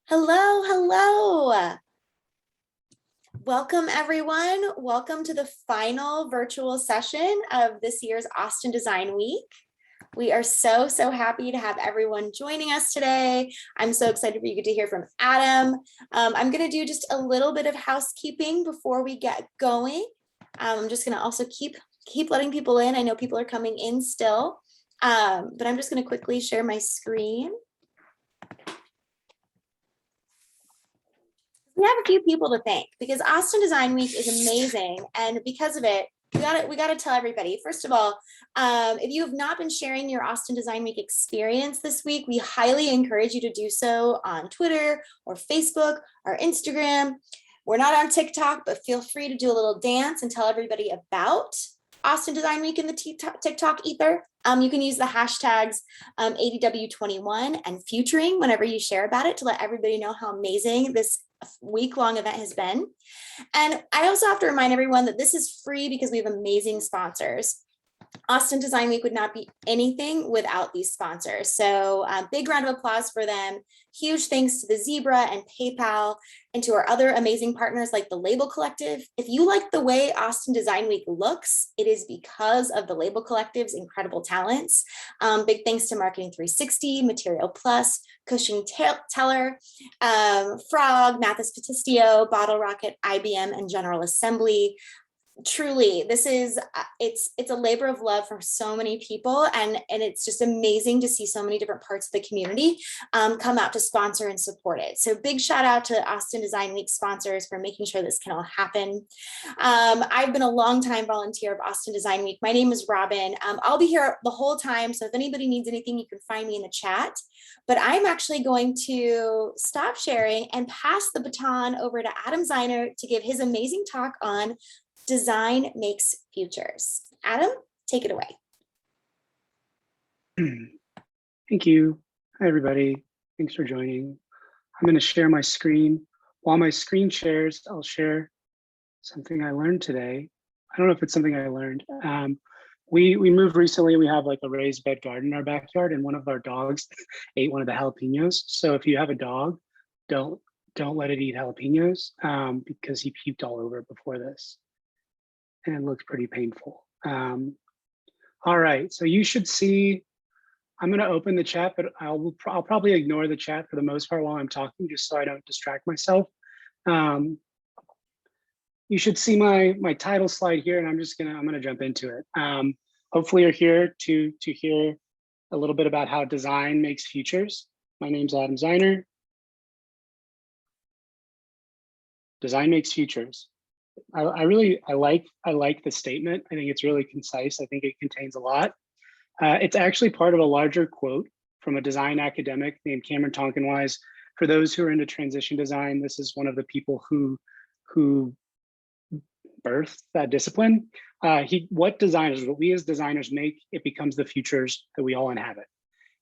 Hello, hello. Welcome, everyone. Welcome to the final virtual session of this year's Austin Design Week. We are so happy to have everyone joining us today. I'm so excited for you to hear from Adam. I'm going to do just a little bit of housekeeping before we get going. I'm just going to also keep letting people in. I know people are coming in still, but I'm just going to quickly share my screen. We have a few people to thank because Austin Design Week is amazing, and because of it, we got to tell everybody. First of all, if you have not been sharing your Austin Design Week experience this week, we highly encourage you to do so on Twitter or Facebook or Instagram. We're not on TikTok, but feel free to do a little dance and tell everybody about Austin Design Week in the TikTok ether. You can use the hashtags ADW21 and Futuring whenever you share about it to let everybody know how amazing this week-long event has been. And I also have to remind everyone that this is free because we have amazing sponsors. Austin Design Week would not be anything without these sponsors. So big round of applause for them. Huge thanks to the Zebra and PayPal and to our other amazing partners like the Label Collective. If you like the way Austin Design Week looks, it is because of the Label Collective's incredible talents. Big thanks to Marketing 360, Material Plus, Cushing Teller, Frog, Mathis Patistio, Bottle Rocket, IBM, and General Assembly. Truly, this is it's a labor of love for so many people, and it's just amazing to see so many different parts of the community come out to sponsor and support it. So big shout out to Austin Design Week sponsors for making sure this can all happen. I've been a long time volunteer of Austin Design Week. My name is Robin. I'll be here the whole time, so if anybody needs anything, you can find me in the chat. But I'm actually going to stop sharing and pass the baton over to Adam Ziner to give his amazing talk on Design Makes Futures. Adam, take it away. Thank you. Hi, everybody. Thanks for joining. I'm going to share my screen. While my screen shares, I'll share something I learned today. I don't know if it's something I learned. We moved recently. We have like a raised bed garden in our backyard, and one of our dogs ate one of the jalapenos. So if you have a dog, don't let it eat jalapenos because he puked all over it before this. And it looks pretty painful. All right, so you should see, I'm gonna open the chat, but I'll probably ignore the chat for the most part while I'm talking, just so I don't distract myself. You should see my title slide here, and I'm gonna jump into it. Hopefully you're here to hear a little bit about how design makes futures. My name's Adam Ziner. Design makes futures. I like the statement. I think it's really concise. I think it contains a lot. It's actually part of a larger quote from a design academic named Cameron Tonkinwise. For those who are into transition design, this is one of the people who birthed that discipline. What we as designers make, it becomes the futures that we all inhabit.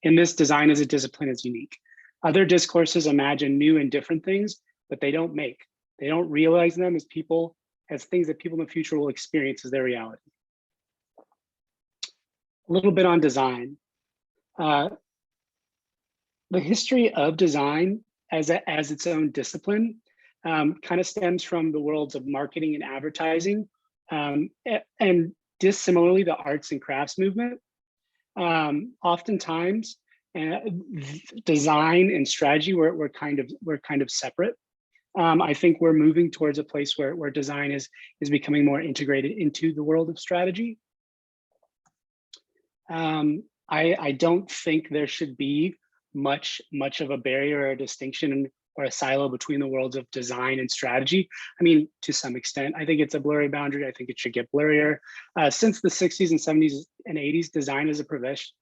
In this, design as a discipline is unique. Other discourses imagine new and different things, but they don't make. They don't realize them as things that people in the future will experience as their reality. A little bit on design. The history of design as its own discipline kind of stems from the worlds of marketing and advertising, and dissimilarly, the arts and crafts movement. Oftentimes, design and strategy were kind of separate. I think we're moving towards a place where design is becoming more integrated into the world of strategy. I don't think there should be much of a barrier or a distinction or a silo between the worlds of design and strategy. I mean, to some extent, I think it's a blurry boundary. I think it should get blurrier. Since the 60s and 70s and 80s, design as a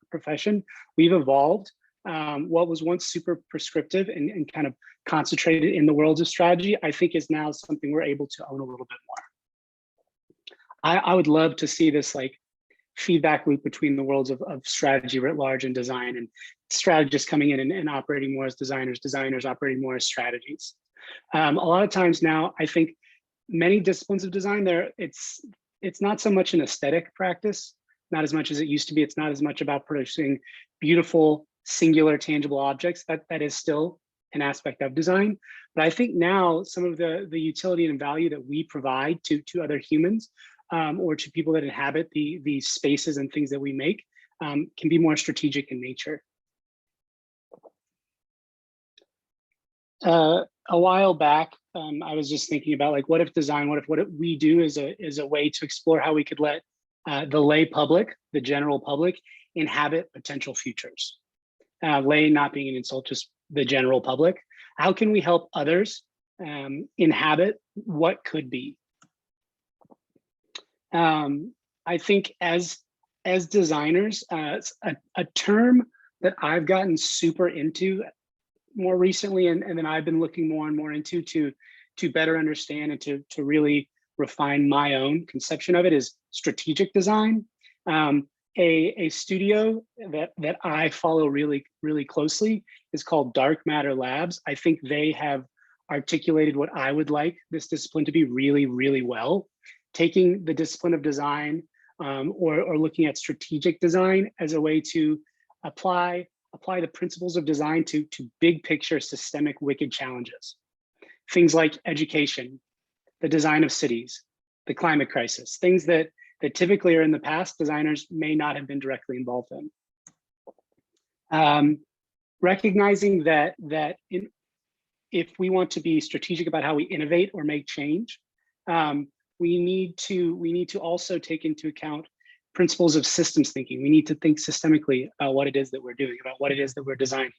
profession, we've evolved. What was once super prescriptive and kind of concentrated in the worlds of strategy, I think is now something we're able to own a little bit more. I would love to see this like feedback loop between the worlds of strategy writ large and design, and strategists coming in and operating more as designers, designers operating more as strategies. A lot of times now, I think many disciplines of design, it's not so much an aesthetic practice, not as much as it used to be. It's not as much about producing beautiful, singular, tangible objects. That is still an aspect of design. But I think now some of the utility and value that we provide to other humans or to people that inhabit these spaces and things that we make can be more strategic in nature. A while back, I was just thinking about like, what if design, what if we do is a way to explore how we could let the lay public, the general public, inhabit potential futures. Lay not being an insult, just the general public. How can we help others inhabit what could be? I think as designers, a term that I've gotten super into more recently, and then I've been looking more and more into to better understand and to really refine my own conception of it, is strategic design. A studio that I follow really closely is called Dark Matter Labs. I think they have articulated what I would like this discipline to be really well, taking the discipline of design or looking at strategic design as a way to apply the principles of design to big picture systemic wicked challenges. Things like education, the design of cities, the climate crisis, things that typically are in the past designers may not have been directly involved in. Recognizing that if we want to be strategic about how we innovate or make change, we need to also take into account principles of systems thinking. We need to think systemically about what it is that we're doing, about what it is that we're designing,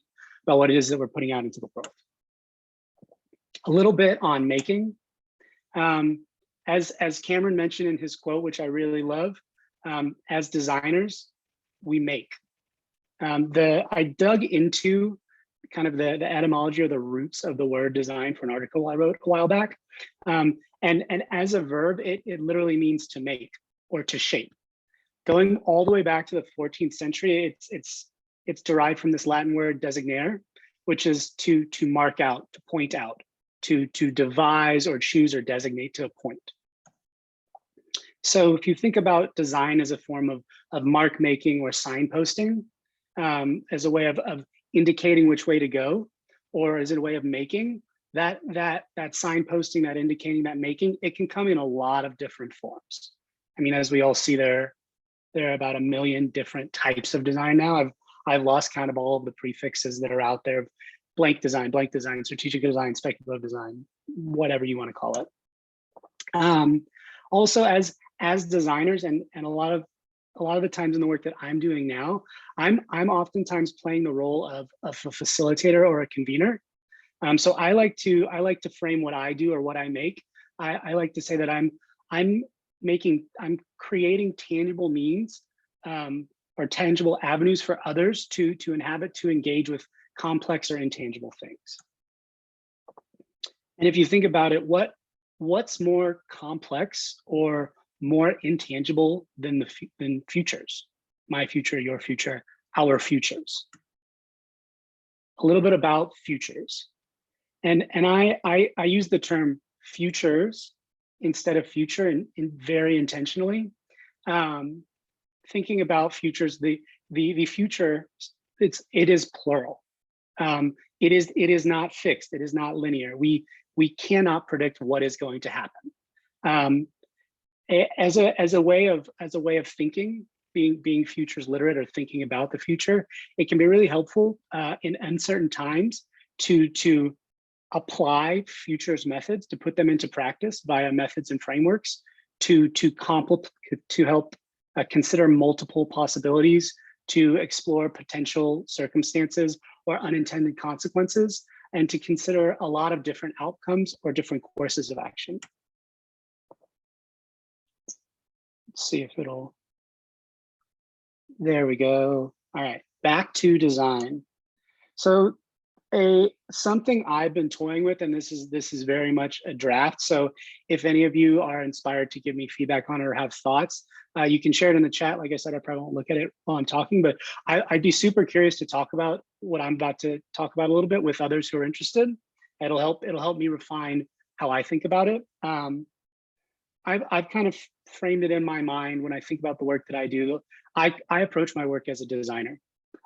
about what it is that we're putting out into the world. A little bit on making. As Cameron mentioned in his quote, which I really love, as designers, we make. I dug into kind of the etymology or the roots of the word design for an article I wrote a while back. And as a verb, it literally means to make or to shape. Going all the way back to the 14th century, it's derived from this Latin word designare, which is to mark out, to point out, to devise or choose or designate to a point. So if you think about design as a form of mark making or signposting, as a way of indicating which way to go, or as a way of making, that signposting, that indicating, that making, it can come in a lot of different forms. I mean, as we all see, there are about 1 million different types of design now. I've lost count of all of the prefixes that are out there: blank design, strategic design, speculative design, whatever you want to call it. Also, as designers, and a lot of the times in the work that I'm doing now, I'm oftentimes playing the role of a facilitator or a convener. So I like to frame what I do or what I make. I like to say that I'm creating tangible means or tangible avenues for others to inhabit, to engage with complex or intangible things. And if you think about it, what's more complex or more intangible than futures? My future, your future, our futures. A little bit about futures. And I use the term futures instead of future in very intentionally. Thinking about futures, the future, it is plural. It is not fixed. It is not linear. We cannot predict what is going to happen. As a way of thinking, being futures literate or thinking about the future, it can be really helpful in uncertain times to apply futures methods, to put them into practice via methods and frameworks to help consider multiple possibilities, to explore potential circumstances or unintended consequences, and to consider a lot of different outcomes or different courses of action. Let's see if there we go. All right, back to design. So something I've been toying with, and this is very much a draft. So if any of you are inspired to give me feedback on it or have thoughts, you can share it in the chat. Like I said, I probably won't look at it while I'm talking, but I'd be super curious to talk about what I'm about to talk about a little bit with others who are interested. It'll help me refine how I think about it. I've kind of framed it in my mind when I think about the work that I do. I approach my work as a designer.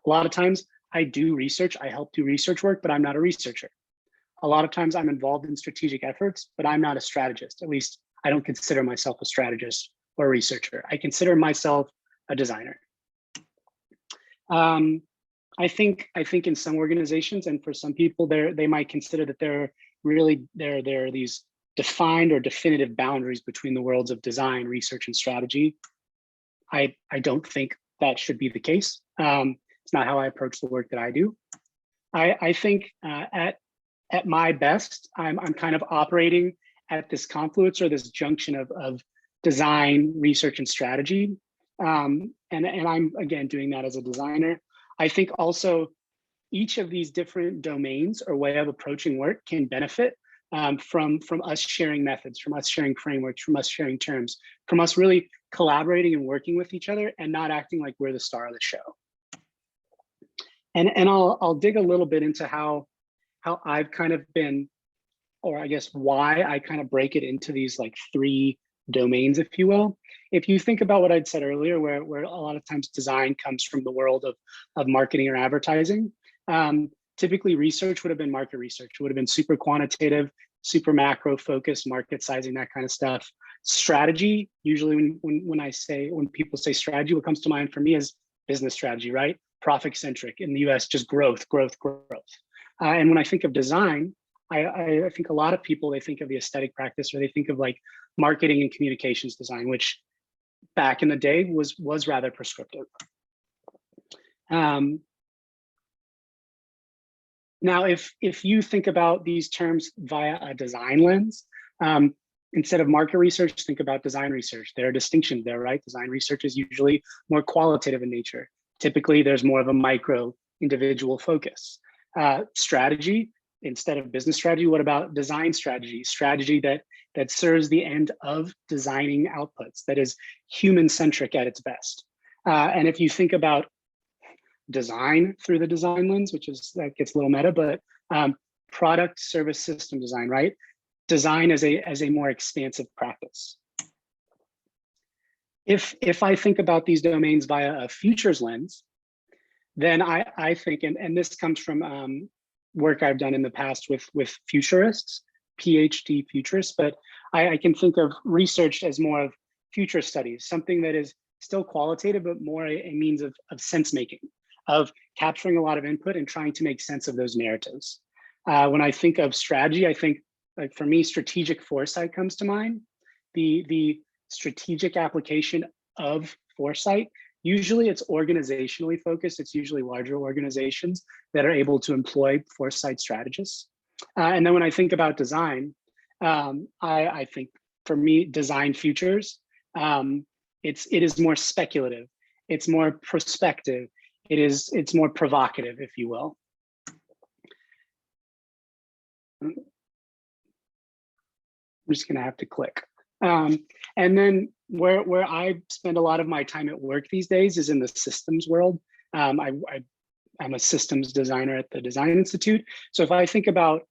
A lot of times I do research, I help do research work, but I'm not a researcher. a lot of times I'm involved in strategic efforts, but I'm not a strategist. At least I don't consider myself a strategist or a researcher. I consider myself a designer. I think in some organizations and for some people, they might consider that there are these defined or definitive boundaries between the worlds of design, research, and strategy. I don't think that should be the case. It's not how I approach the work that I do. I think at my best, I'm kind of operating at this confluence or this junction of design, research, and strategy. And I'm, again, doing that as a designer. I think also each of these different domains or way of approaching work can benefit from us sharing methods, from us sharing frameworks, from us sharing terms, from us really collaborating and working with each other and not acting like we're the star of the show. And I'll dig a little bit into how I've kind of been, or I guess why I kind of break it into these like three domains, if you will. If you think about what I'd said earlier, where a lot of times design comes from the world of marketing or advertising, typically research would have been market research. It would have been super quantitative, super macro focused, market sizing, that kind of stuff. Strategy, usually when people say strategy, what comes to mind for me is business strategy, right? Profit centric. In the US, just growth. And when I think of design, I think a lot of people, they think of the aesthetic practice, or they think of like marketing and communications design, which back in the day was rather prescriptive. Now, if you think about these terms via a design lens, instead of market research, think about design research. There are distinctions there, right? Design research is usually more qualitative in nature. Typically, there's more of a micro individual focus. Strategy, instead of business strategy, what about design strategy? Strategy that serves the end of designing outputs, that is human-centric at its best. And if you think about design through the design lens, that gets a little meta, but product, service, system design, right? Design as a more expansive practice. If I think about these domains via a futures lens, then I think, and this comes from work I've done in the past with futurists, PhD futurists, but I can think of research as more of future studies, something that is still qualitative, but more a means of sense making, of capturing a lot of input and trying to make sense of those narratives. When I think of strategy, I think, like for me, strategic foresight comes to mind. The strategic application of foresight, usually it's organizationally focused. It's usually larger organizations that are able to employ foresight strategists. And then when I think about design, I think for me, design futures, it is more speculative. It's more prospective. It's more provocative, if you will. I'm just gonna have to click. And then where I spend a lot of my time at work these days is in the systems world. I'm a systems designer at the Design Institute. So if I think about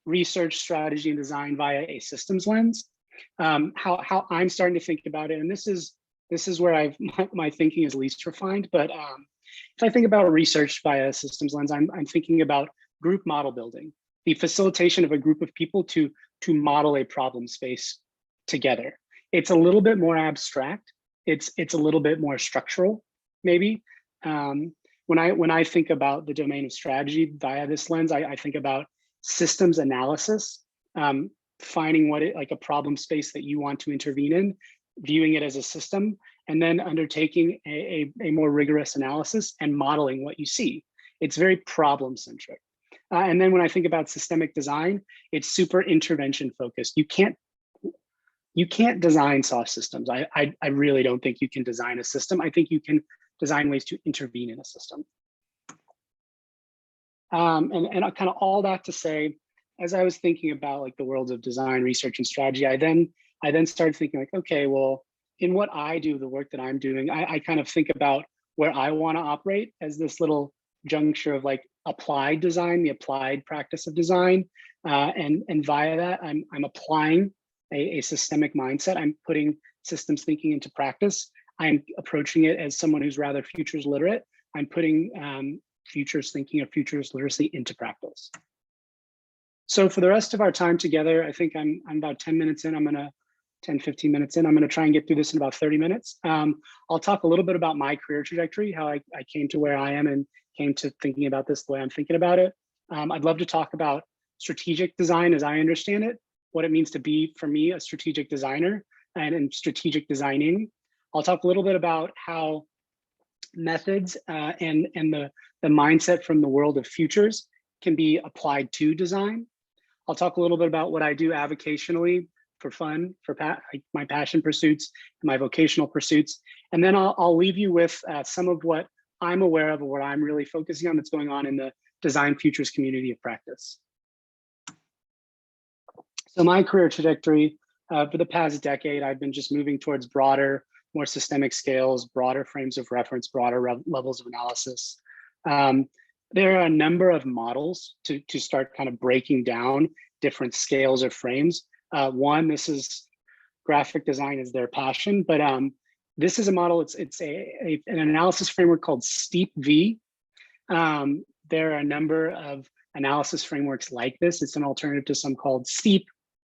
research, strategy, and design via a systems lens, how I'm starting to think about it, and this is where my thinking is least refined, but if I think about research via a systems lens, I'm thinking about group model building, the facilitation of a group of people to model a problem space together. It's a little bit more abstract. It's a little bit more structural, maybe. When I think about the domain of strategy via this lens, I think about systems analysis, finding like a problem space that you want to intervene in, viewing it as a system, and then undertaking a more rigorous analysis and modeling what you see. It's very problem centric. And then when I think about systemic design, it's super intervention focused. You can't design soft systems. I really don't think you can design a system. I think you can design ways to intervene in a system. And kind of all that to say, as I was thinking about like the worlds of design, research, and strategy, I then started thinking like, okay, well, in what I do, the work that I'm doing, I kind of think about where I want to operate as this little juncture of like applied design, the applied practice of design, and via that, I'm applying a systemic mindset. I'm putting systems thinking into practice. I'm approaching it as someone who's rather futures literate. I'm putting futures thinking or futures literacy into practice. So for the rest of our time together, I think I'm about 10 minutes in. 15 minutes in. I'm gonna try and get through this in about 30 minutes. I'll talk a little bit about my career trajectory, how I came to where I am and came to thinking about this the way I'm thinking about it. I'd love to talk about strategic design as I understand it, what it means to be, for me, a strategic designer and in strategic designing. I'll talk a little bit about how methods and the mindset from the world of futures can be applied to design. I'll talk a little bit about what I do avocationally for fun, for my passion pursuits, and my vocational pursuits. And then I'll leave you with some of what I'm aware of, or what I'm really focusing on that's going on in the design futures community of practice. So my career trajectory for the past decade, I've been just moving towards broader, more systemic scales, broader frames of reference, broader levels of analysis. There are a number of models to start kind of breaking down different scales or frames. One, this is graphic design is their passion, but this is a model, it's an analysis framework called STEEP-V. There are a number of analysis frameworks like this. It's an alternative to some called STEEP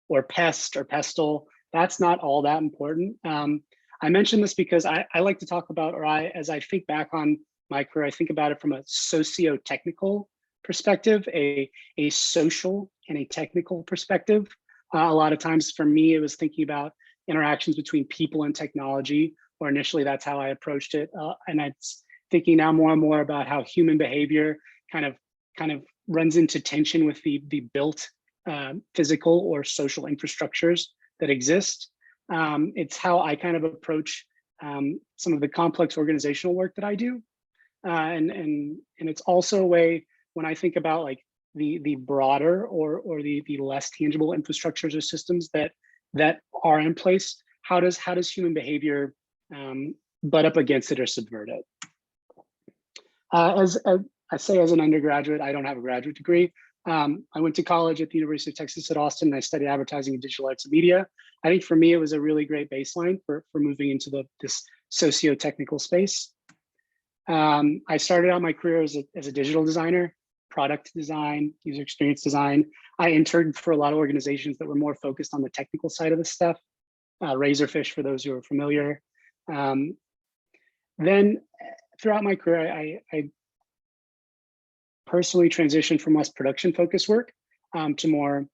or PEST or PESTLE. That's not all that important. I mention this because I like to talk about, or as I think back on my career, I think about it from a socio-technical perspective, a social and a technical perspective. A lot of times for me, it was thinking about interactions between people and technology, or initially that's how I approached it. And it's thinking now more and more about how human behavior kind of runs into tension with the built physical or social infrastructures that exist. It's how I kind of approach some of the complex organizational work that I do. And it's also a way when I think about like the broader or the less tangible infrastructures or systems that are in place, how does human behavior butt up against it or subvert it? As I say, as an undergraduate, I don't have a graduate degree. I went to college at the University of Texas at Austin, and I studied advertising and digital arts and media. I think for me, it was a really great baseline for moving into this socio-technical space. I started out my career as a digital designer, product design, user experience design. I interned for a lot of organizations that were more focused on the technical side of this stuff. Razorfish, for those who are familiar. Then throughout my career, I personally transitioned from less production focused work to more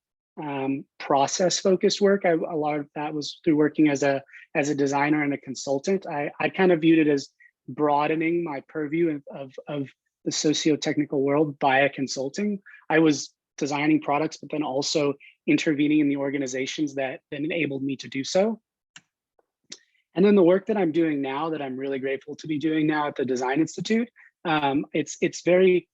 process focused work. A lot of that was through working as a designer and a consultant. I kind of viewed it as broadening my purview of the socio-technical world via consulting. I was designing products, but then also intervening in the organizations that enabled me to do so. And then the work that I'm doing now, that I'm really grateful to be doing now at the Design Institute, it's very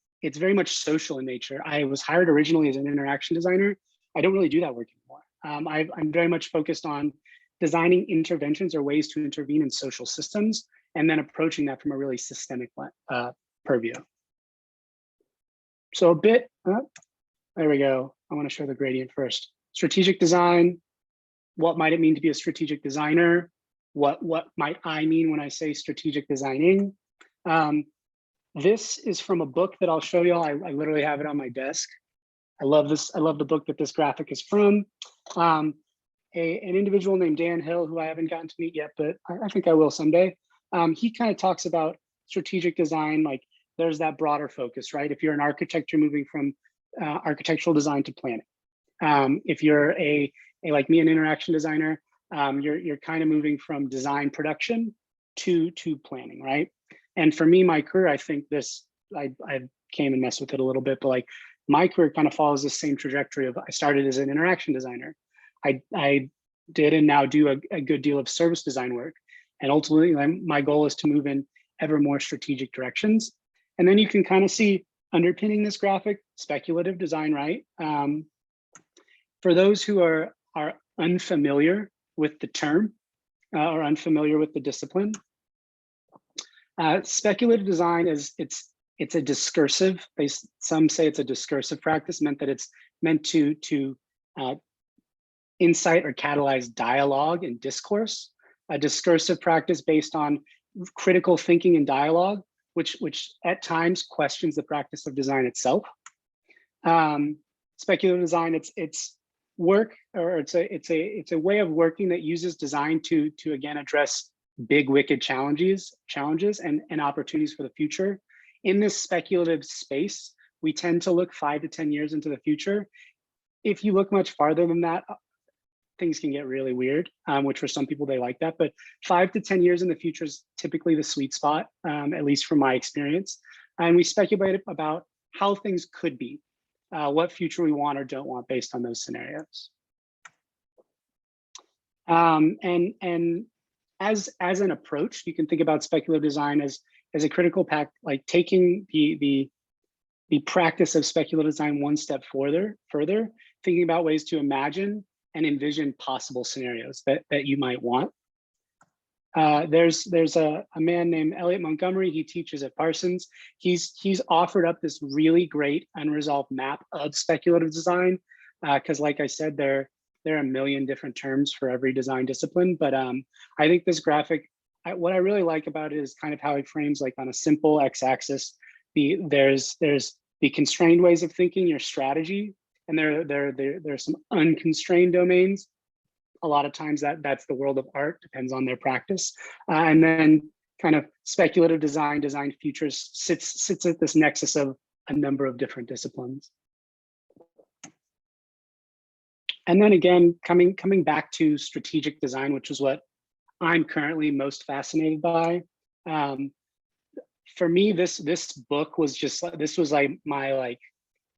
much social in nature. I was hired originally as an interaction designer. I don't really do that work anymore. I'm very much focused on designing interventions or ways to intervene in social systems, and then approaching that from a really systemic purview. So a bit, there we go. I want to show the gradient first. Strategic design. What might it mean to be a strategic designer? What might I mean when I say strategic designing? This is from a book that I'll show y'all. I literally have it on my desk. I love this. I love the book that this graphic is from. An individual named Dan Hill, who I haven't gotten to meet yet, but I think I will someday. He kind of talks about strategic design, like there's that broader focus, right? If you're an architect, you're moving from architectural design to planning. If you're like me, an interaction designer, you're kind of moving from design production to planning, right? And for me, my career, I think I came and messed with it a little bit, but like my career kind of follows the same trajectory of I started as an interaction designer. I did and now do a good deal of service design work. And ultimately, my goal is to move in ever more strategic directions. And then you can kind of see underpinning this graphic, speculative design, right? For those who are unfamiliar with the term or unfamiliar with the discipline, speculative design it's a discursive. Some say it's a discursive practice, meant that it's meant to incite or catalyze dialogue and discourse. A discursive practice based on critical thinking and dialogue, which at times questions the practice of design itself. speculative design, it's work, or it's a way of working that uses design to again address big wicked challenges and opportunities for the future. In this speculative space, we tend to look 5 to 10 years into the future. If you look much farther than that, things can get really weird, which for some people they like that, but 5 to 10 years in the future is typically the sweet spot, at least from my experience. And we speculate about how things could be, what future we want or don't want based on those scenarios. And as an approach, you can think about speculative design as a critical pact, like taking the practice of speculative design one step further, thinking about ways to imagine and envision possible scenarios that you might want. There's a man named Elliot Montgomery. He teaches at Parsons. He's offered up this really great unresolved map of speculative design, because like I said, there are a million different terms for every design discipline. But I think this graphic, what I really like about it is kind of how it frames, like on a simple x-axis, there's the constrained ways of thinking, your strategy, and there are some unconstrained domains. A lot of times that's the world of art, depends on their practice. And then kind of speculative design futures sits at this nexus of a number of different disciplines. And then again, coming back to strategic design, which is what I'm currently most fascinated by. For me, this book was just, this was like my, like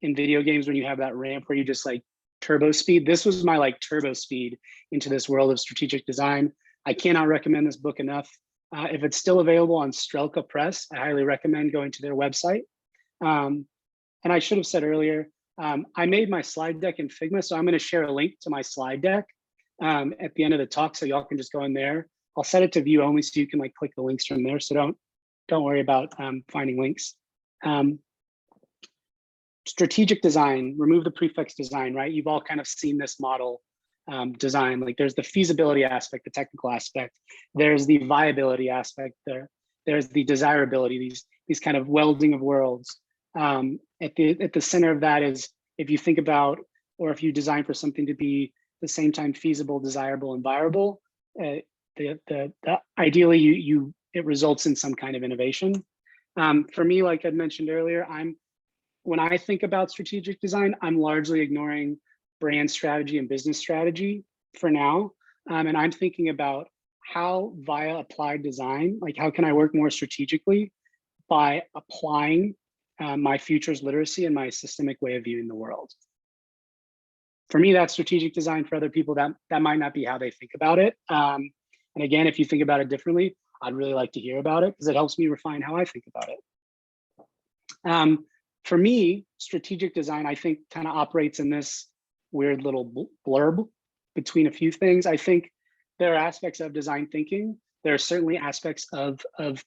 in video games when you have that ramp where you just like turbo speed. This was my like turbo speed into this world of strategic design. I cannot recommend this book enough. If it's still available on Strelka Press, I highly recommend going to their website. And I should have said earlier, I made my slide deck in Figma, so I'm going to share a link to my slide deck at the end of the talk, so y'all can just go in there. I'll set it to view only, so you can like click the links from there. So don't worry about finding links. Strategic design, remove the prefix design, right? You've all kind of seen this model design. Like there's the feasibility aspect, the technical aspect. There's the viability aspect. There's the desirability. These kind of welding of worlds. At the center of that is, if you think about, or if you design for something to be at the same time feasible, desirable, and viable, ideally it results in some kind of innovation. For me, like I mentioned earlier, when I think about strategic design, I'm largely ignoring brand strategy and business strategy for now. And I'm thinking about how, via applied design, like how can I work more strategically by applying my futures literacy and my systemic way of viewing the world. For me, that's strategic design. For other people, that might not be how they think about it. And again, if you think about it differently, I'd really like to hear about it, because it helps me refine how I think about it. For me, strategic design, I think, kind of operates in this weird little blurb between a few things. I think there are aspects of design thinking. There are certainly aspects of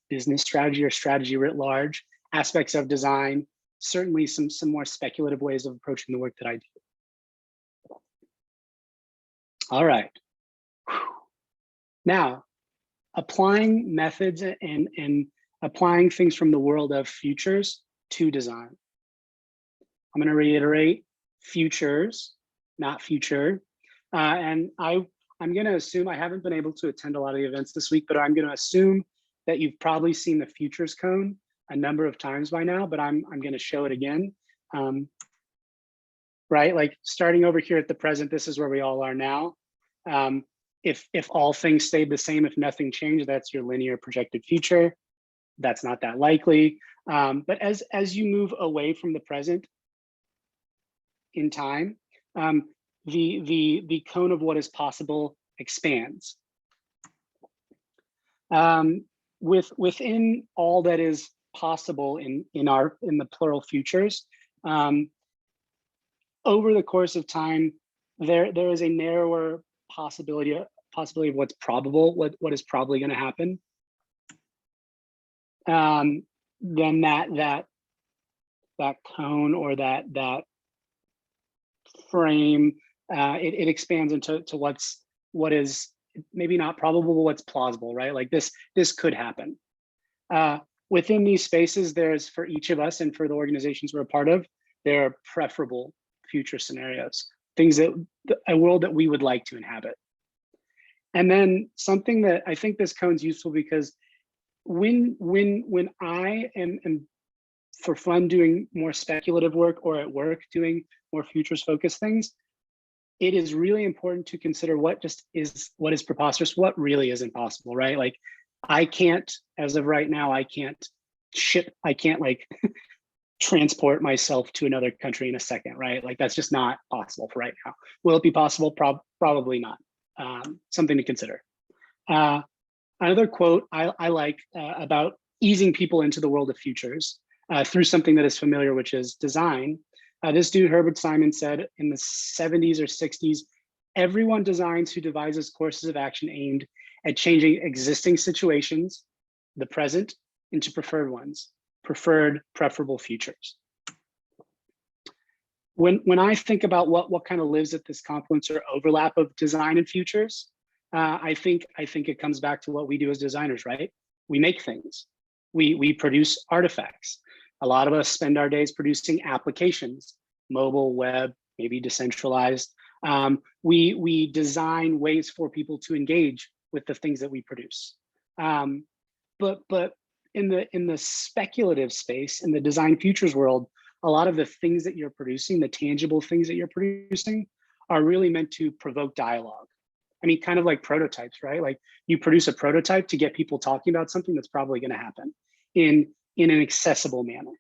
business strategy or strategy writ large, aspects of design, certainly some more speculative ways of approaching the work that I do. All right. Now, applying methods and applying things from the world of futures to design. I'm going to reiterate futures, not future. And I'm going to assume, I haven't been able to attend a lot of the events this week, but I'm going to assume that you've probably seen the futures cone a number of times by now, but I'm going to show it again. Right, like starting over here at the present, this is where we all are now. If all things stayed the same, if nothing changed, that's your linear projected future. That's not that likely. But as you move away from the present in time, the cone of what is possible expands. Within all that is possible in the plural futures, over the course of time, there is a narrower possibility of what's probable, what is probably going to happen. Then that cone or that frame, it expands into what is maybe not probable, but what's plausible, right? Like this could happen. Within these spaces, there's, for each of us and for the organizations we're a part of, there are preferable future scenarios, things that a world that we would like to inhabit. And then something that I think this cone's useful because when I am for fun doing more speculative work or at work doing more futures focused things, it is really important to consider what is preposterous, what really isn't possible, right? Like I can't, as of right now, I can't like transport myself to another country in a second, right? Like that's just not possible for right now. Will it be possible? Probably not. Something to consider. Another quote I like about easing people into the world of futures through something that is familiar, which is design. This dude, Herbert Simon, said in the 70s or 60s, everyone designs who devises courses of action aimed at changing existing situations, the present, into preferred ones, preferable futures. When I think about what kind of lives at this confluence or overlap of design and futures, I think it comes back to what we do as designers, right? We make things, we produce artifacts. A lot of us spend our days producing applications, mobile, web, maybe decentralized. We design ways for people to engage with the things that we produce. But in the speculative space, in the design futures world, a lot of the things that you're producing, the tangible things that you're producing, are really meant to provoke dialogue. I mean, kind of like prototypes, right? Like you produce a prototype to get people talking about something that's probably going to happen in an accessible manner.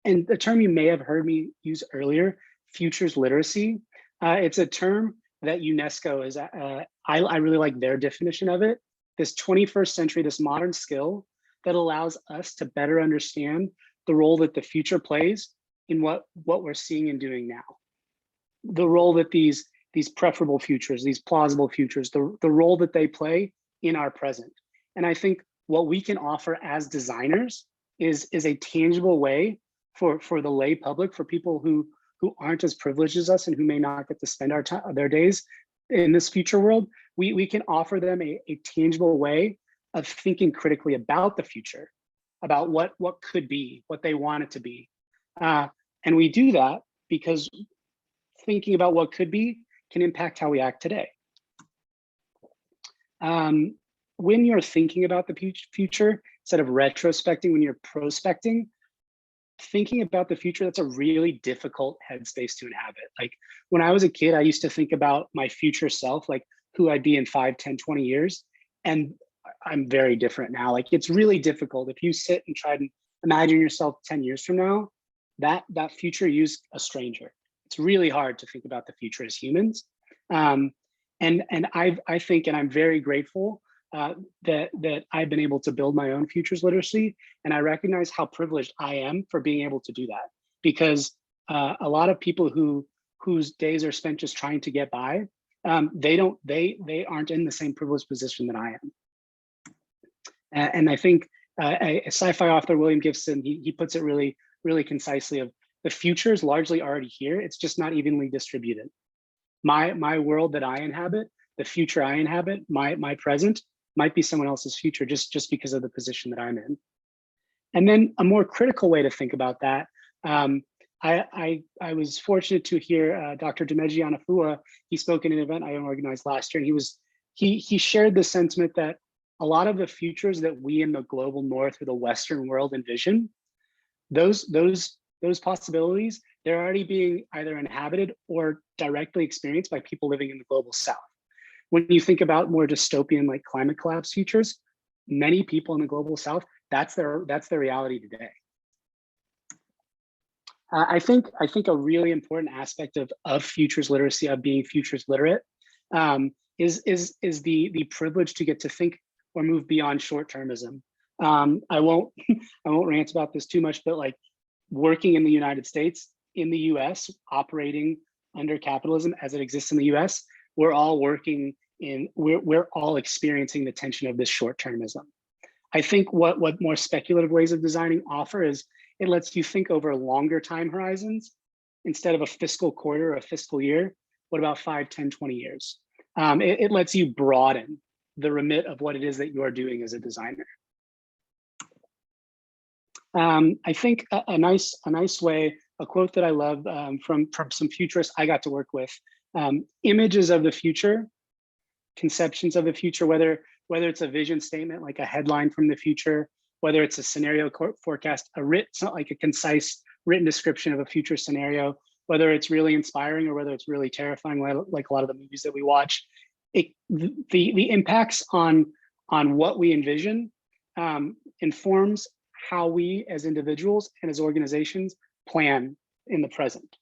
And the term you may have heard me use earlier, futures literacy, it's a term that UNESCO is, I really like their definition of it. This 21st century, this modern skill that allows us to better understand the role that the future plays in what we're seeing and doing now. The role that these preferable futures, these plausible futures, the role that they play in our present. And I think what we can offer as designers is a tangible way for the lay public, for people who aren't as privileged as us and who may not get to spend their days in this future world. We can offer them a tangible way of thinking critically about the future, about what could be, what they want it to be. And we do that because thinking about what could be can impact how we act today. When you're thinking about the future, instead of retrospecting, when you're prospecting, thinking about the future, that's a really difficult headspace to inhabit. Like when I was a kid, I used to think about my future self, like who I'd be in 5, 10, 20 years. And I'm very different now. Like it's really difficult. If you sit and try to imagine yourself 10 years from now, that future you's a stranger. It's really hard to think about the future as humans. And I think, and I'm very grateful that I've been able to build my own futures literacy. And I recognize how privileged I am for being able to do that, because a lot of people whose days are spent just trying to get by, they aren't in the same privileged position that I am. And I think a sci-fi author, William Gibson, he puts it really, really concisely of the future is largely already here. It's just not evenly distributed. My world that I inhabit, the future I inhabit, my present might be someone else's future just because of the position that I'm in. And then a more critical way to think about that, I was fortunate to hear Dr. Dimeji Anafua. He spoke in an event I organized last year, and he shared the sentiment that a lot of the futures that we in the global north or the Western world envision, those possibilities, they're already being either inhabited or directly experienced by people living in the global south. When you think about more dystopian like climate collapse futures, many people in the global south, that's their reality today. I think a really important aspect of futures literacy, of being futures literate, is the privilege to get to think or move beyond short-termism. I won't rant about this too much, but like working in the United States, in the US, operating under capitalism as it exists in the US, we're all experiencing the tension of this short-termism. I think what more speculative ways of designing offer is it lets you think over longer time horizons instead of a fiscal quarter or a fiscal year. What about 5, 10, 20 years? It lets you broaden the remit of what it is that you're doing as a designer. I think a nice way, a quote that I love from some futurists I got to work with, images of the future, conceptions of the future, whether it's a vision statement, like a headline from the future, whether it's a scenario forecast, like a concise written description of a future scenario, whether it's really inspiring or whether it's really terrifying, like a lot of the movies that we watch, the impacts on what we envision informs how we as individuals and as organizations plan in the present.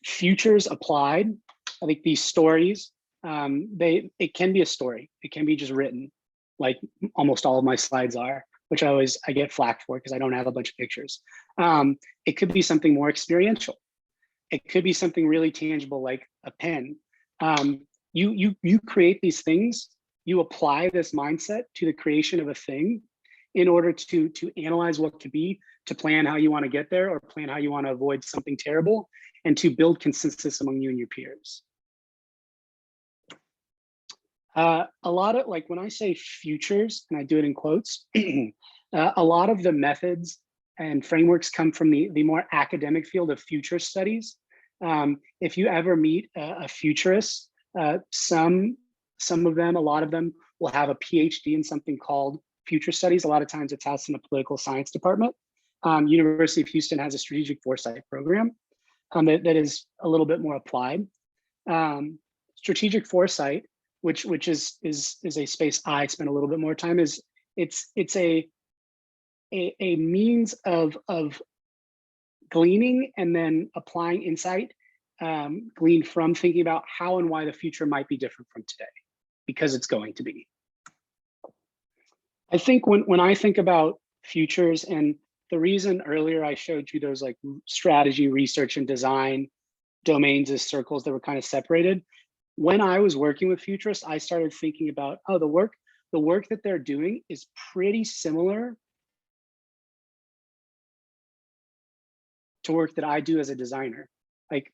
Futures applied, I think these stories, it can be a story. It can be just written, like almost all of my slides are, which I get flack for because I don't have a bunch of pictures. It could be something more experiential. It could be something really tangible, like a pen. You create these things. You apply this mindset to the creation of a thing in order to analyze what could be, to plan how you want to get there, or plan how you want to avoid something terrible, and to build consensus among you and your peers. A lot of, like when I say futures, and I do it in quotes, a lot of the methods and frameworks come from the more academic field of future studies. If you ever meet a futurist, some of them, a lot of them will have a PhD in something called future studies. A lot of times it's housed in a political science department. University of Houston has a strategic foresight program that is a little bit more applied. Strategic foresight, which is a space I spend a little bit more time, is it's a means of gleaning and then applying insight gleaned from thinking about how and why the future might be different from today, because it's going to be. I think when I think about futures, and the reason earlier I showed you those like strategy, research, and design domains as circles that were kind of separated, when I was working with futurists, I started thinking about, oh, the work that they're doing is pretty similar to work that I do as a designer. Like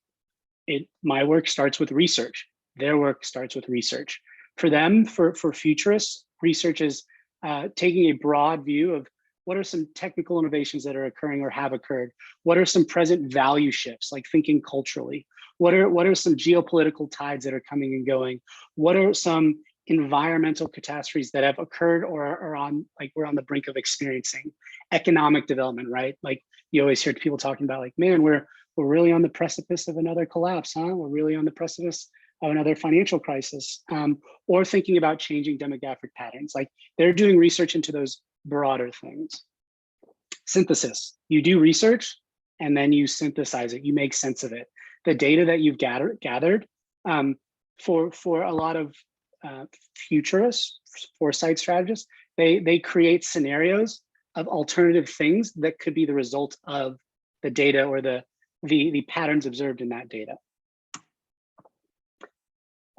my work starts with research. Their work starts with research. For them, for futurists, research is taking a broad view of what are some technical innovations that are occurring or have occurred? What are some present value shifts, like thinking culturally? What are some geopolitical tides that are coming and going? What are some environmental catastrophes that have occurred or are on, like we're on the brink of experiencing? Economic development, right? Like you always hear people talking about, like, man, we're really on the precipice of another collapse, huh? We're really on the precipice of another financial crisis, or thinking about changing demographic patterns. Like they're doing research into those broader things. Synthesis, you do research and then you synthesize it, you make sense of it. The data that you've gathered for a lot of futurists, foresight strategists, they create scenarios of alternative things that could be the result of the data or the patterns observed in that data.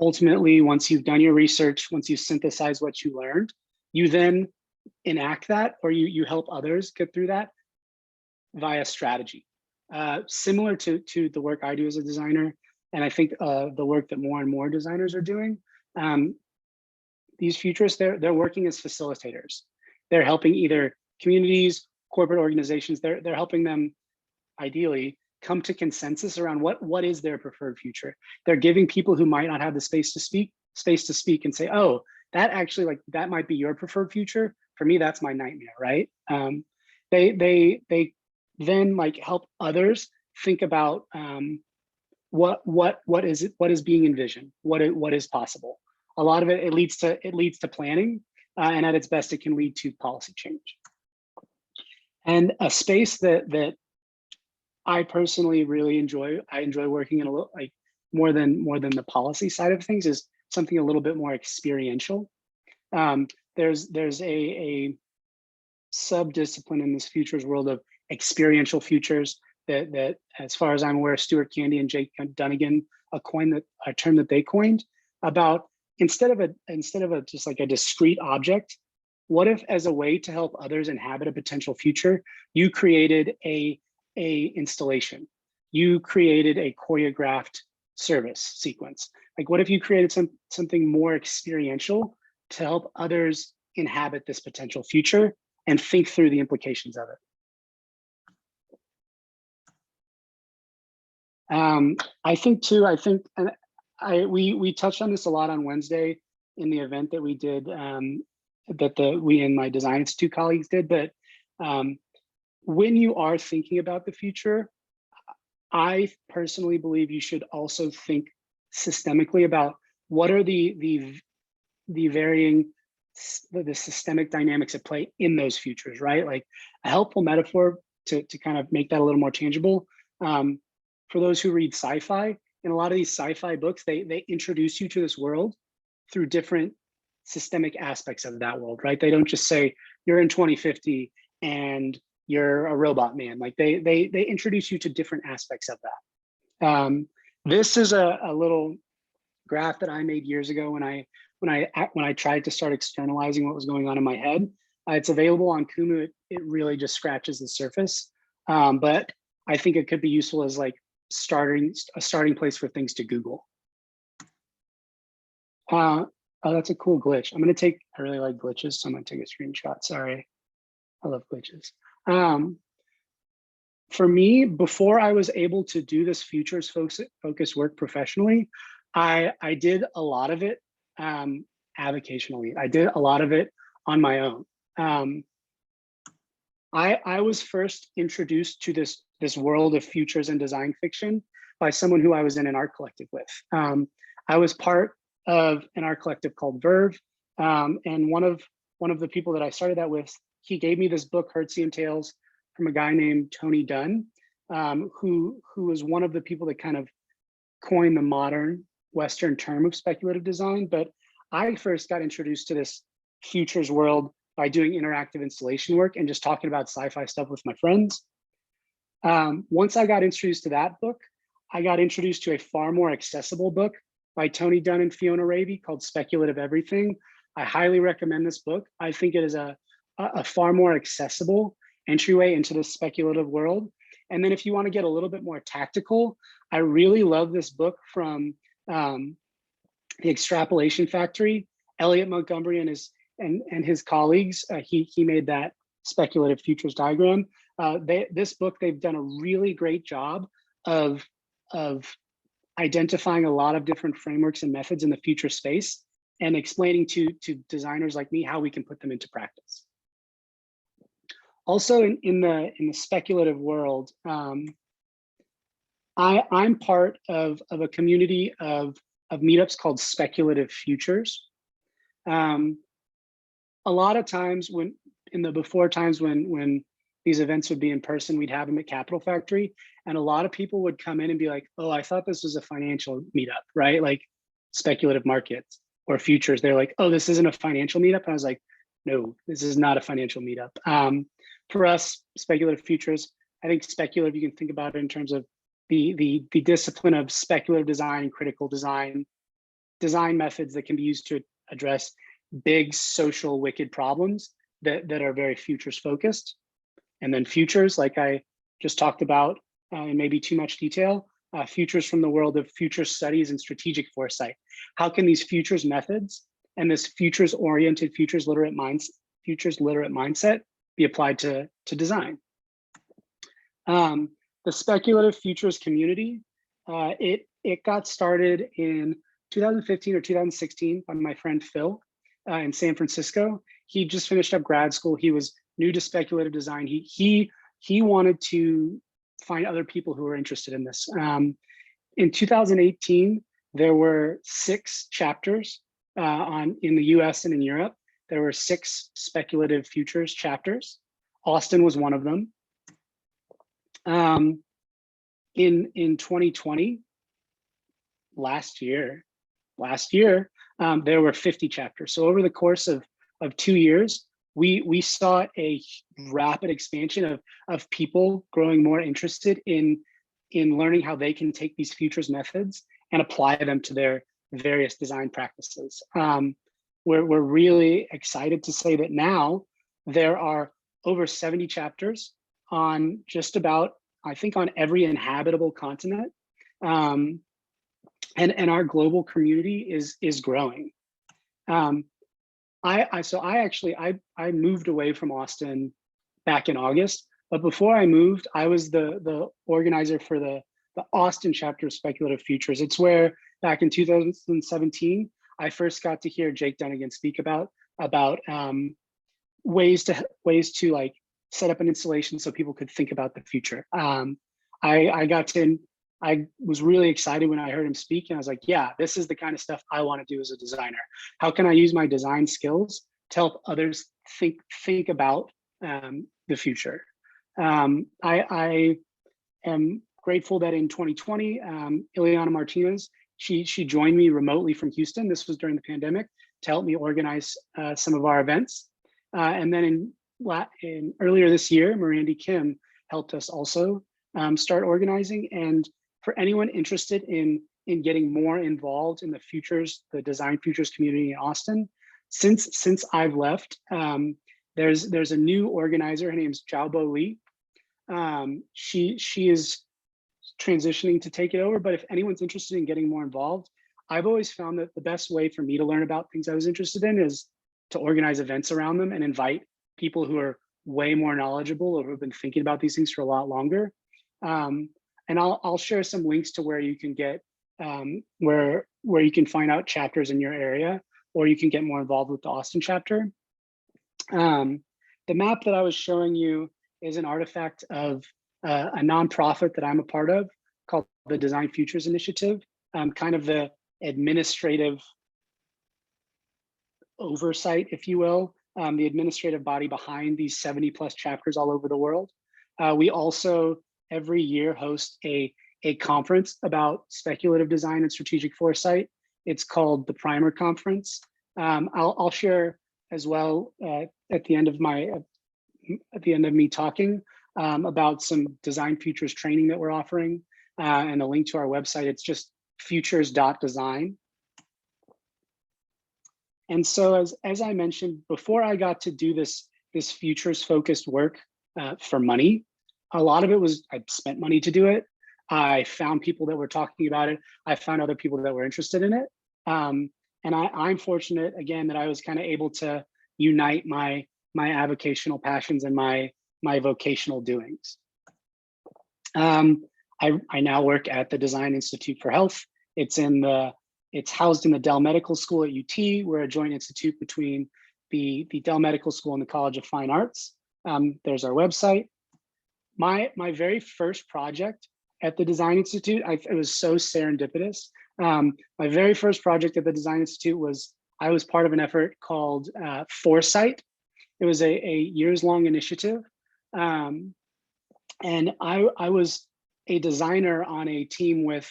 Ultimately, once you've done your research, once you synthesize what you learned, you then enact that, or you help others get through that via strategy. Similar to the work I do as a designer, and I think the work that more and more designers are doing, these futurists, they're working as facilitators. They're helping either communities, corporate organizations, they're helping them ideally come to consensus around what is their preferred future. They're giving people who might not have the space to speak and say, oh, that actually, like, that might be your preferred future. For me, that's my nightmare, right? They then like help others think about what is being envisioned, what is possible. A lot of it leads to planning, and at its best, it can lead to policy change. And a space that I personally really enjoy, I enjoy working in a little, like more than the policy side of things, is something a little bit more experiential. There's a sub-discipline in this futures world of experiential futures that as far as I'm aware, Stuart Candy and Jake Dunnigan, a term that they coined, about instead of a just like a discrete object, what if, as a way to help others inhabit a potential future, you created a installation, you created a choreographed service sequence? Like, what if you created something more experiential to help others inhabit this potential future and think through the implications of it. I think too, and we touched on this a lot on Wednesday in the event that we did, that we and my Design Institute colleagues did, but when you are thinking about the future, I personally believe you should also think systemically about what are the varying, the systemic dynamics at play in those futures, right? Like a helpful metaphor to kind of make that a little more tangible. For those who read sci-fi, in a lot of these sci-fi books, they introduce you to this world through different systemic aspects of that world, right? They don't just say you're in 2050 and you're a robot man. Like they introduce you to different aspects of that. This is a little graph that I made years ago when I tried to start externalizing what was going on in my head. It's available on Kumu. It really just scratches the surface, but I think it could be useful as like a starting place for things to Google. Oh, that's a cool glitch. I really like glitches, so I'm gonna take a screenshot. Sorry, I love glitches. For me, before I was able to do this futures focused work professionally, I did a lot of it avocationally. I did a lot of it on my own. I was first introduced to this world of futures and design fiction by someone who I was in an art collective with. I was part of an art collective called Verve, and one of the people that I started that with, he gave me this book, Hertzian Tales, from a guy named Tony Dunn, who was one of the people that kind of coined the modern Western term of speculative design. But I first got introduced to this futures world by doing interactive installation work and just talking about sci-fi stuff with my friends. Once I got introduced to that book, I got introduced to a far more accessible book by Tony Dunn and Fiona Raby called Speculative Everything. I highly recommend this book. I think it is a far more accessible entryway into the speculative world. And then if you want to get a little bit more tactical, I really love this book from The Extrapolation Factory. Elliot Montgomery and his colleagues, he made that speculative futures diagram. This book, they've done a really great job of identifying a lot of different frameworks and methods in the future space and explaining to designers like me how we can put them into practice. Also in the speculative world, I'm part of a community of meetups called Speculative Futures. A lot of times when these events would be in person, we'd have them at Capital Factory, and a lot of people would come in and be like, oh, I thought this was a financial meetup, right? Like speculative markets or futures. They're like, oh, this isn't a financial meetup. And I was like, no, this is not a financial meetup. For us, speculative futures, I think speculative, you can think about it in terms of the discipline of speculative design, critical design methods that can be used to address big social wicked problems that are very futures focused. And then futures, like I just talked about in maybe too much detail, futures from the world of future studies and strategic foresight. How can these futures methods and this futures oriented, futures literate mindset be applied to design? The speculative futures community, it got started in 2015 or 2016 by my friend Phil in San Francisco. He just finished up grad school. He was new to speculative design. He wanted to find other people who were interested in this. In 2018, there were 6 chapters in the US and in Europe. There were 6 speculative futures chapters. Austin was one of them. In 2020, last year, there were 50 chapters. So over the course of 2 years, we saw a rapid expansion of people growing more interested in learning how they can take these futures methods and apply them to their various design practices. We're really excited to say that now there are over 70 chapters on just about, I think, on every inhabitable continent. And our global community is growing. I moved away from Austin back in August, but before I moved, I was the organizer for the Austin chapter of Speculative Futures. It's where back in 2017, I first got to hear Jake Dunnigan speak about ways to like set up an installation so people could think about the future. I was really excited when I heard him speak, and I was like, yeah, this is the kind of stuff I want to do as a designer. How can I use my design skills to help others think about the future? I am grateful that in 2020, Ileana Martinez, she joined me remotely from Houston. This was during the pandemic to help me organize some of our events. And then in earlier this year, Mirandi Kim helped us also start organizing. And for anyone interested in getting more involved in the design futures community in Austin, since I've left, there's a new organizer. Her name's Jiaobo Li. She is transitioning to take it over, but if anyone's interested in getting more involved, I've always found that the best way for me to learn about things I was interested in is to organize events around them and invite people who are way more knowledgeable or who have been thinking about these things for a lot longer. And I'll share some links to where you can get where you can find out chapters in your area, or you can get more involved with the Austin chapter. The map that I was showing you is an artifact of a nonprofit that I'm a part of called the Design Futures Initiative, kind of the administrative oversight, if you will, the administrative body behind these 70+ chapters all over the world. We also every year host a conference about speculative design and strategic foresight. It's called the Primer Conference. I'll share as well at the end of me talking about some design futures training that we're offering, and a link to our website. It's just futures.design. And so as I mentioned, before I got to do this futures focused work for money, a lot of it was I spent money to do it. I found people that were talking about it. I found other people that were interested in it. And I'm fortunate, again, that I was kind of able to unite my avocational passions and my vocational doings. I now work at the Design Institute for Health. It's housed in the Dell Medical School at UT. We're a joint institute between the Dell Medical School and the College of Fine Arts. There's our website. My very first project at the Design Institute, it was so serendipitous. My very first project at the Design Institute was, I was part of an effort called Foresight. It was a years-long initiative. And I was a designer on a team with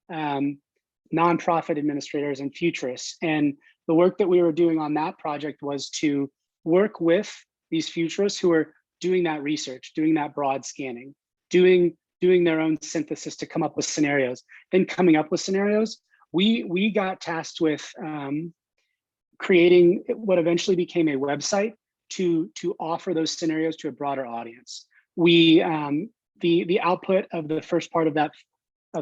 nonprofit administrators and futurists. And the work that we were doing on that project was to work with these futurists who were doing that research, doing that broad scanning, doing their own synthesis to come up with scenarios. Then coming up with scenarios, we got tasked with creating what eventually became a website to offer those scenarios to a broader audience. We the output of the first part of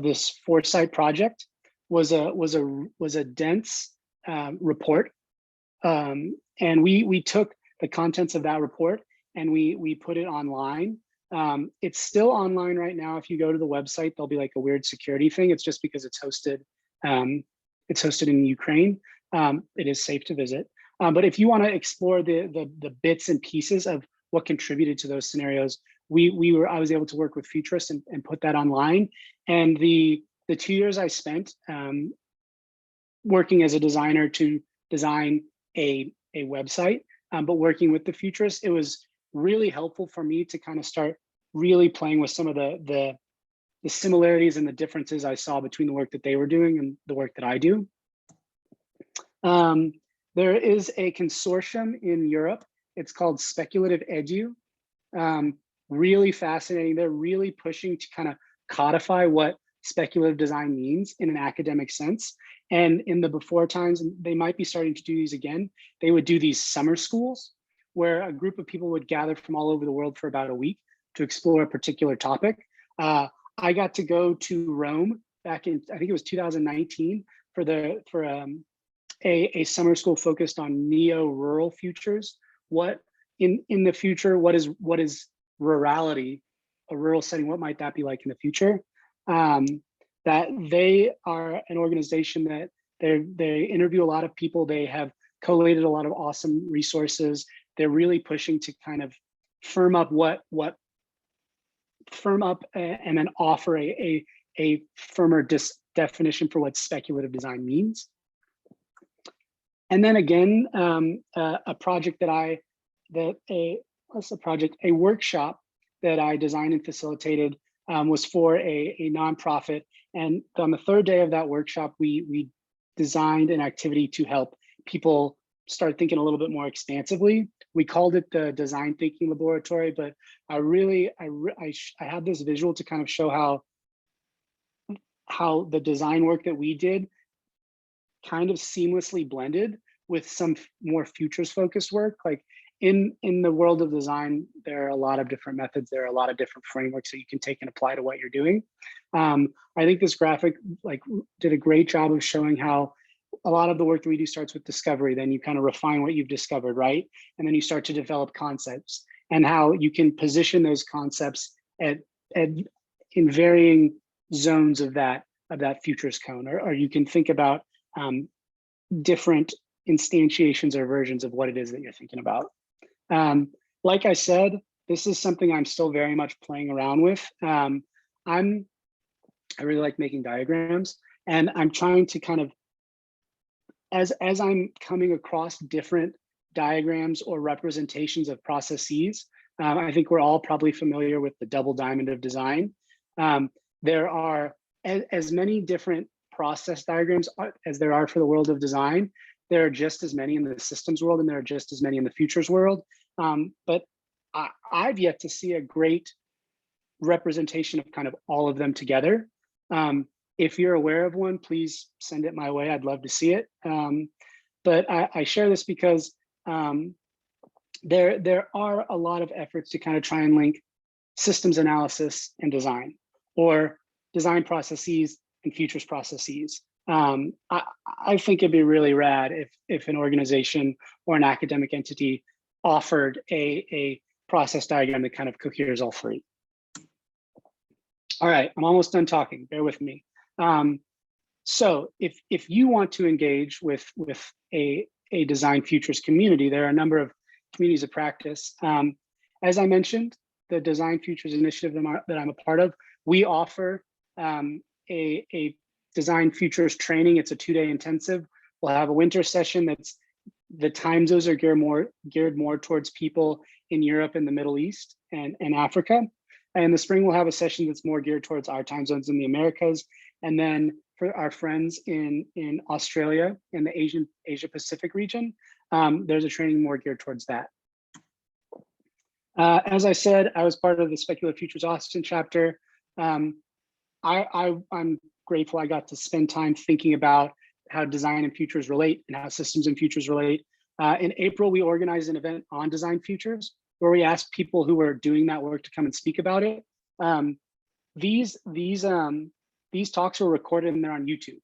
this Foresight project was a dense report, and we took the contents of that report and we put it online. It's still online right now. If you go to the website, there'll be like a weird security thing. It's just because it's hosted in Ukraine. It is safe to visit. But if you want to explore the bits and pieces of what contributed to those scenarios, I was able to work with futurists and put that online. And the 2 years I spent working as a designer to design a website, but working with the futurists, it was really helpful for me to kind of start really playing with some of the similarities and the differences I saw between the work that they were doing and the work that I do. There is a consortium in Europe. It's called Speculative Edu. Really fascinating. They're really pushing to kind of codify what speculative design means in an academic sense. And in the before times, and they might be starting to do these again, they would do these summer schools where a group of people would gather from all over the world for about a week to explore a particular topic. I got to go to Rome back in, I think it was 2019, for a summer school focused on neo-rural futures. What in the future, what is rurality, a rural setting, what might that be like in the future? That they are an organization that they interview a lot of people. They have collated a lot of awesome resources. They're really pushing to kind of firm up and then offer a firmer definition for what speculative design means. And then again, a project a workshop that I designed and facilitated was for a nonprofit. And on the third day of that workshop, we designed an activity to help people start thinking a little bit more expansively. We called it the Design Thinking Laboratory, but I had this visual to kind of show how the design work that we did kind of seamlessly blended with some more futures focused work. Like in the world of design, there are a lot of different methods. There are a lot of different frameworks that you can take and apply to what you're doing. I think this graphic did a great job of showing how a lot of the work that we do starts with discovery. Then you kind of refine what you've discovered, right? And then you start to develop concepts, and how you can position those concepts in varying zones of that futures cone, or you can think about different instantiations or versions of what it is that you're thinking about. Like I said, this is something I'm still very much playing around with. I really like making diagrams, and I'm trying to kind of, as I'm coming across different diagrams or representations of processes, I think we're all probably familiar with the double diamond of design. There are as many different process diagrams as there are for the world of design. There are just as many in the systems world, and there are just as many in the futures world. But I've yet to see a great representation of kind of all of them together. If you're aware of one, please send it my way. I'd love to see it. But I share this because there are a lot of efforts to kind of try and link systems analysis and design, or design processes and futures processes. I think it'd be really rad if an organization or an academic entity offered a process diagram that kind of coheres all three. All right, I'm almost done talking, bear with me. So if you want to engage with a design futures community, there are a number of communities of practice. As I mentioned, the Design Futures Initiative that I'm a part of, we offer a design futures training. It's a 2-day intensive. We'll have a winter session that's, the time zones are geared more towards people in Europe and the Middle East and Africa. And in the spring, we'll have a session that's more geared towards our time zones in the Americas. And then for our friends in Australia and the Asia Pacific region, there's a training more geared towards that. As I said, I was part of the Speculative Futures Austin chapter. I'm grateful I got to spend time thinking about how design and futures relate and how systems and futures relate. In April, we organized an event on design futures where we asked people who were doing that work to come and speak about it. These talks were recorded and they're on YouTube.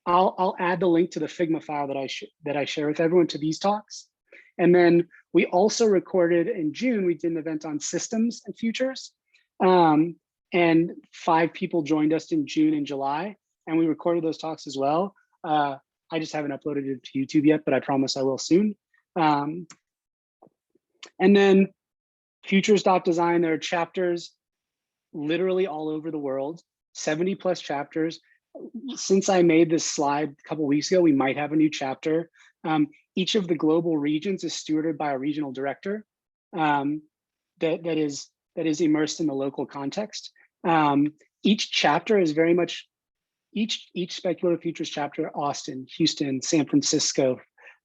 I'll add the link to the Figma file that I share with everyone to these talks. And then we also recorded in June, we did an event on systems and futures. And 5 people joined us in June and July, and we recorded those talks as well. I just haven't uploaded it to YouTube yet, but I promise I will soon. And then futures.design, there are chapters literally all over the world, 70+ chapters. Since I made this slide a couple of weeks ago, we might have a new chapter. Each of the global regions is stewarded by a regional director that is immersed in the local context. Each chapter is very much, each speculative futures chapter, Austin, Houston, San Francisco,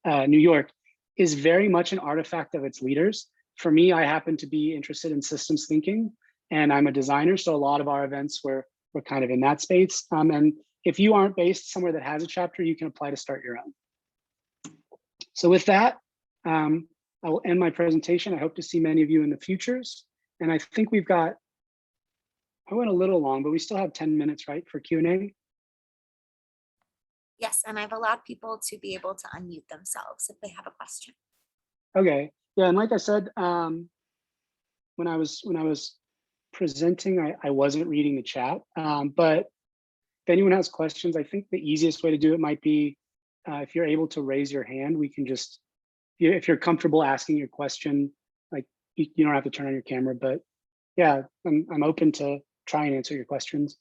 New York, is very much an artifact of its leaders. For me, I happen to be interested in systems thinking, and I'm a designer, so a lot of our events were kind of in that space. And if you aren't based somewhere that has a chapter, you can apply to start your own. So with that, I will end my presentation. I hope to see many of you in the futures. And I think we've got, I went a little long, but we still have 10 minutes, right, for Q&A? Yes. and I've allowed people to be able to unmute themselves if they have a question. Okay, yeah, and like I said, when I was presenting, I wasn't reading the chat, but if anyone has questions, I think the easiest way to do it might be if you're able to raise your hand, we can just, if you're comfortable asking your question, like you don't have to turn on your camera, but yeah, I'm open to try and answer your questions.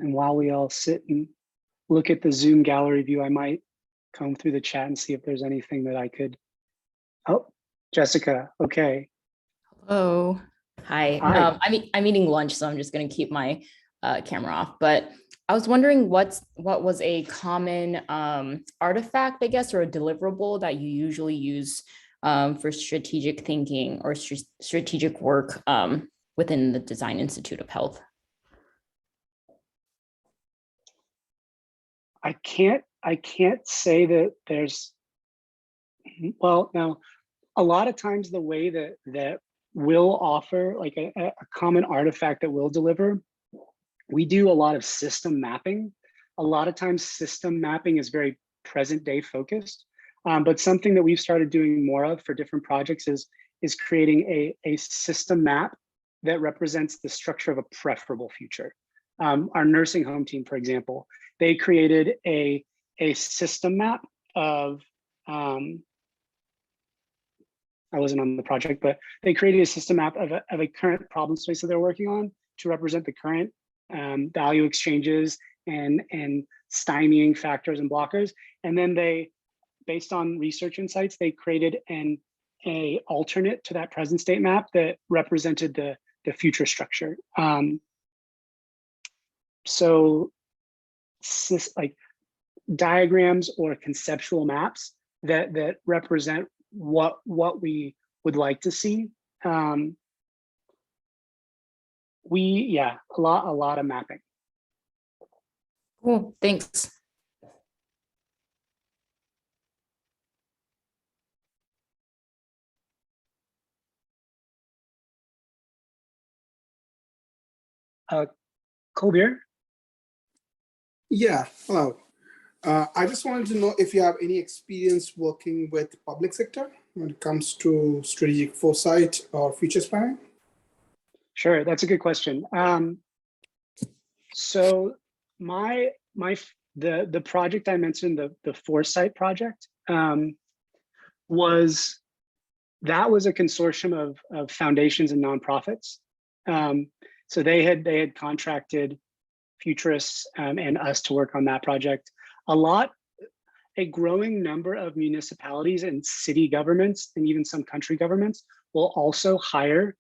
And while we all sit and look at the Zoom gallery view, I might comb through the chat and see if there's anything that I could. Oh, Jessica, okay. Hello. Hi. Hi. I'm eating lunch, so I'm just going to keep my camera off. But I was wondering what was a common artifact, I guess, or a deliverable that you usually use for strategic thinking or strategic work within the Design Institute of Health. I can't say that there's, well, now a lot of times the way that we'll offer like a common artifact that we'll deliver, we do a lot of system mapping. A lot of times system mapping is very present day focused, but something that we've started doing more of for different projects is creating a system map that represents the structure of a preferable future. Our nursing home team, for example, they created a system map of, I wasn't on the project, but they created a system map of a current problem space that they're working on to represent the current value exchanges and stymieing factors and blockers. And then they, based on research insights, they created a alternate to that present state map that represented the future structure. So like diagrams or conceptual maps that represent what we would like to see. Yeah, a lot of mapping. Cool, thanks. Colbert? Yeah, hello. I just wanted to know if you have any experience working with public sector when it comes to strategic foresight or future planning. Sure, that's a good question. So the project I mentioned, the Foresight project, was a consortium of foundations and nonprofits. So they had contracted futurists and us to work on that project. A growing number of municipalities and city governments and even some country governments will also hire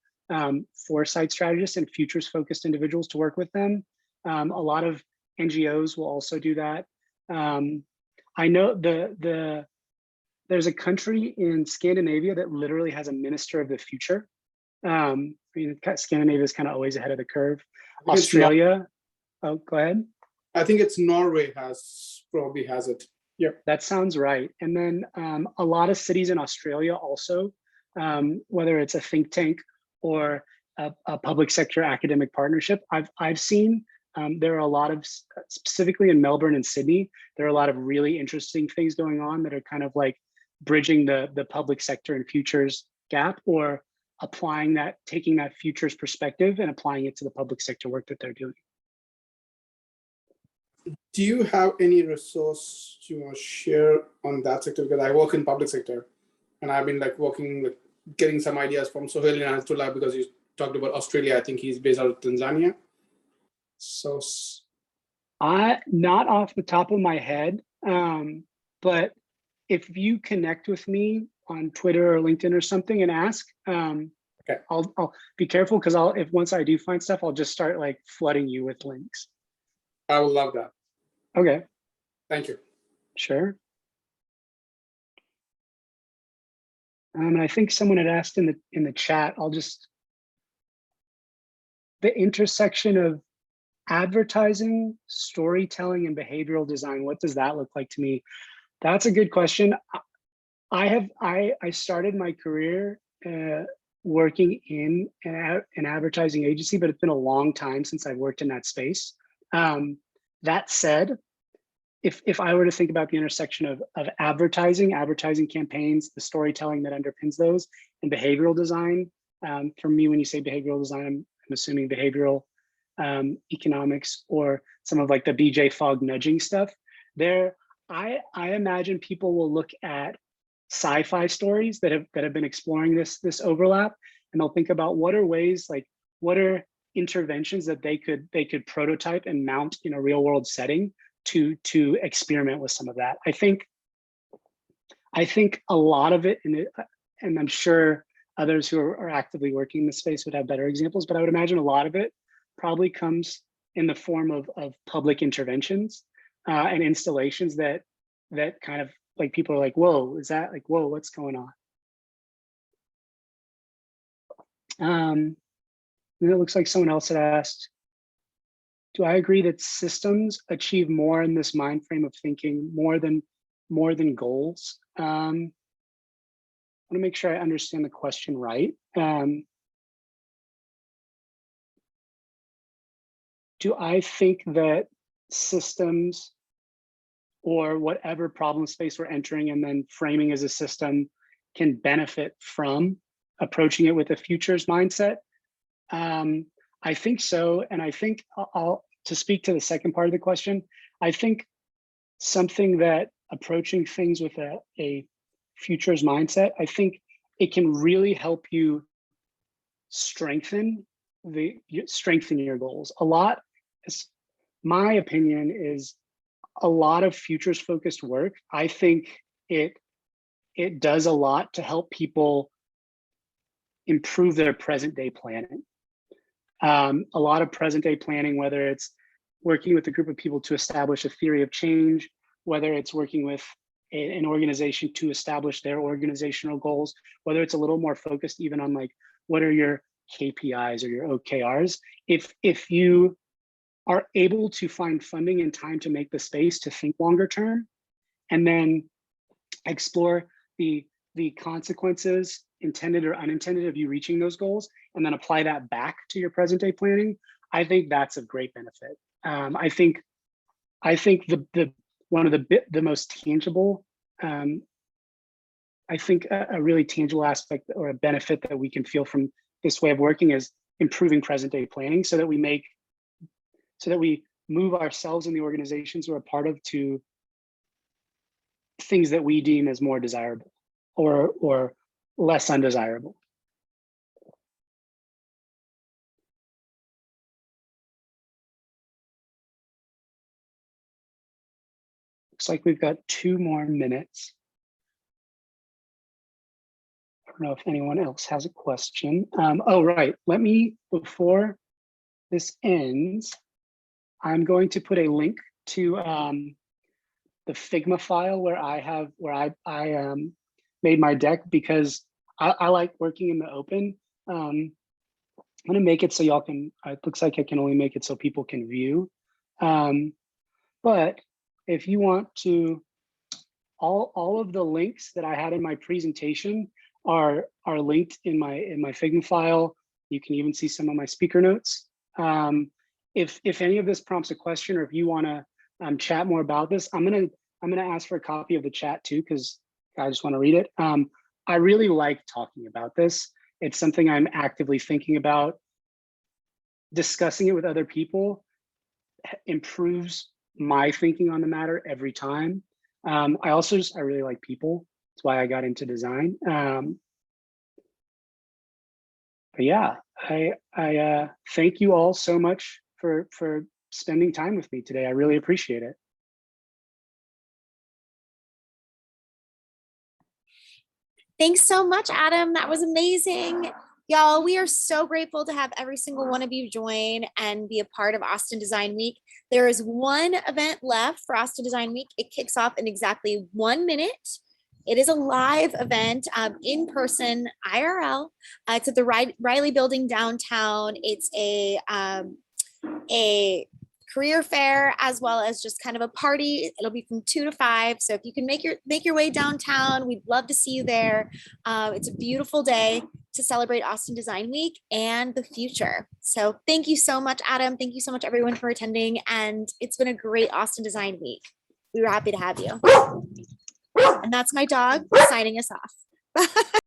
foresight strategists and futures focused individuals to work with them. A lot of NGOs will also do that. I know there's a country in Scandinavia that literally has a minister of the future. I mean, Scandinavia is kind of always ahead of the curve. Australia, oh, go ahead. I think it's Norway probably has it. Yep, that sounds right. And then a lot of cities in Australia also, whether it's a think tank or a public sector academic partnership, I've seen there are a lot of, specifically in Melbourne and Sydney, there are a lot of really interesting things going on that are kind of like bridging the public sector and futures gap, or applying that, taking that futures perspective and applying it to the public sector work that they're doing. Do you have any resource you want to share on that sector? Because I work in public sector and I've been like working with getting some ideas from Sohail in Anatollah, because you talked about Australia. I think he's based out of Tanzania. So not off the top of my head, but if you connect with me on Twitter or LinkedIn or something and ask, okay. I'll be careful, because if once I do find stuff, I'll just start like flooding you with links. I would love that. Okay. Thank you. Sure. And I think someone had asked in the chat, the intersection of advertising, storytelling, and behavioral design, what does that look like to me? That's a good question. I started my career working in an advertising agency, but it's been a long time since I've worked in that space. That said, if I were to think about the intersection of advertising campaigns, the storytelling that underpins those, and behavioral design, for me, when you say behavioral design, I'm assuming behavioral economics or some of like the BJ Fogg nudging stuff. There, I imagine people will look at sci-fi stories that have been exploring this overlap, and they'll think about what are ways, like what are interventions that they could prototype and mount in a real world setting to experiment with some of that. I think a lot of it, and I'm sure others who are actively working in the space would have better examples, but I would imagine a lot of it probably comes in the form of public interventions and installations that kind of like people are like, whoa, is that like, whoa, what's going on? And it looks like someone else had asked, do I agree that systems achieve more in this mind frame of thinking more than goals? I want to make sure I understand the question right. Do I think that systems or whatever problem space we're entering and then framing as a system can benefit from approaching it with a futures mindset? I think so. And I think to speak to the second part of the question, I think something that approaching things with a futures mindset, I think it can really help you strengthen your goals. My opinion is a lot of futures focused work. I think it does a lot to help people improve their present day planning. A lot of present day planning, whether it's working with a group of people to establish a theory of change, whether it's working with an organization to establish their organizational goals, whether it's a little more focused even on like, what are your KPIs or your OKRs? If you are able to find funding and time to make the space to think longer term, and then explore the consequences, intended or unintended, of you reaching those goals, and then apply that back to your present day planning, I think that's of great benefit. I think the one of the most tangible, I think a really tangible aspect or a benefit that we can feel from this way of working is improving present day planning, so that we move ourselves and the organizations we're a part of to things that we deem as more desirable or less undesirable. Looks like we've got 2 more minutes. I don't know if anyone else has a question. Oh, right. Let me, before this ends, I'm going to put a link to the Figma file where I made my deck, because I like working in the open. I'm gonna make it so y'all can, it looks like I can only make it so people can view. But if you want to, all of the links that I had in my presentation are linked in my Figma file. You can even see some of my speaker notes. If any of this prompts a question, or if you want to chat more about this, I'm gonna ask for a copy of the chat too, because I just want to read it. I really like talking about this. It's something I'm actively thinking about. Discussing it with other people improves my thinking on the matter every time. I really like people. That's why I got into design. But yeah, I thank you all so much for spending time with me today. I really appreciate it. Thanks so much, Adam. That was amazing. Y'all, we are so grateful to have every single one of you join and be a part of Austin Design Week. There is one event left for Austin Design Week. It kicks off in exactly 1 minute. It is a live event, in person, IRL. It's at the Riley Building downtown. It's a career fair, as well as just kind of a party. It'll be from 2 to 5. So if you can make your way downtown, we'd love to see you there. It's a beautiful day. to celebrate Austin Design Week and the future. So thank you so much, Adam. Thank you so much, everyone, for attending. And it's been a great Austin Design Week. We were happy to have you. And that's my dog signing us off.